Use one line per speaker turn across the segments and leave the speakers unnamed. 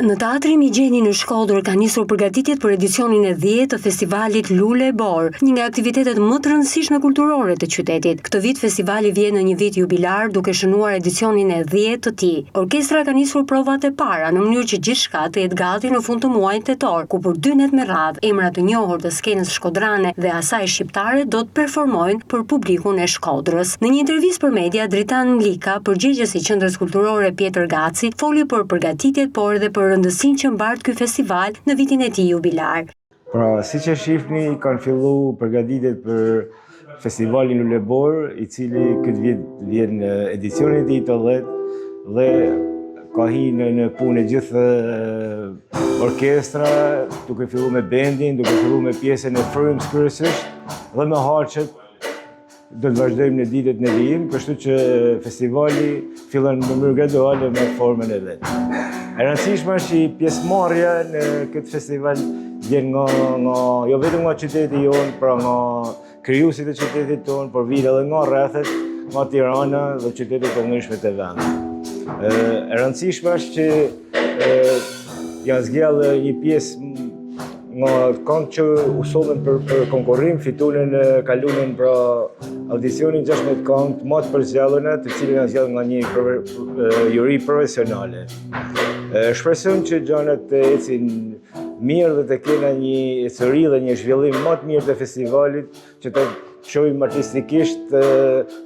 Në teatrin Migjeni në Shkodër ka nisur përgatitjet për edicionin e 10 të festivalit Lule e Bor, një nga aktivitetet më të rëndësishme kulturore të qytetit. Këtë vit festivali vjen në një vit jubilar duke shënuar edicionin e 10 të tij. Orkestra ka nisur provat e para në mënyrë që gjithçka të jetë gati në fund të muajit tetor, ku për 2 net me radhë emra të njohur të skenës shkodrane dhe asaj shqiptare do të performojnë për publikun e Shkodrës. Në një intervistë për media, Dritan Mlika, përgjegjës i Qendrës Kulturore Pjetër Gaci, foli për përgatitjet por edhe për rëndësinë që mbart ky festival në vitin e tij jubilar.
Pra, siç e shihni, kanë filluar përgatitjet për festivalin Lule e Bor, i cili këtë vit vjen edicioni i 10 dhe ka hyrë në punë gjithë orkestra, duke filluar me bendin, duke filluar me pjesën e frymës kryesisht dhe me harçet. Do të vazhdojmë në ditët në vijim, kështu që festivali fillon në mënyrë graduale me formën e vet. E rëndësishme është që pjesëmarrja në këtë festival vjen nga jo vetëm nga qyteti jonë, pra nga krijuesit e qytetit tonë, por vjen edhe nga rrethet, nga Tirana dhe qytetet e ndryshme të vendit. E rëndësishme është që janë zgjellë një pjesë nga kanë që u sollën për konkurrim, fitunin kalunin pra audicionin 16 këngë më të përzgjedhura, të cilët janë zgjedhur nga një juri profesionale. Shpresojmë që gjanat ecin mirë dhe të kenë një histori dhe një zhvillim më të mirë të festivalit, që të shohim artistikisht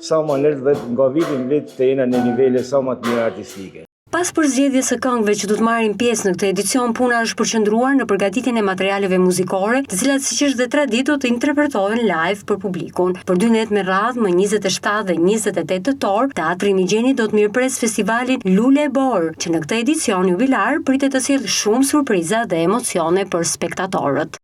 sa më lart dhe nga viti në vit të jena në nivele sa më të mira artistike.
Pas përzgjedhjes së këngëve që do të marrin pjesë në këtë edicion, puna është përqendruar në përgatitjen e materialeve muzikore, të cilat siç është dhe traditë do të interpretohen live për publikun. Për 2 net me radhë, më 27 dhe 28 tetor, Teatri Migjeni do të mirëpres festivalin Lule e Bor, që në këtë edicion jubilar pritet të sjellë shumë surpriza dhe emocione për spektatorët.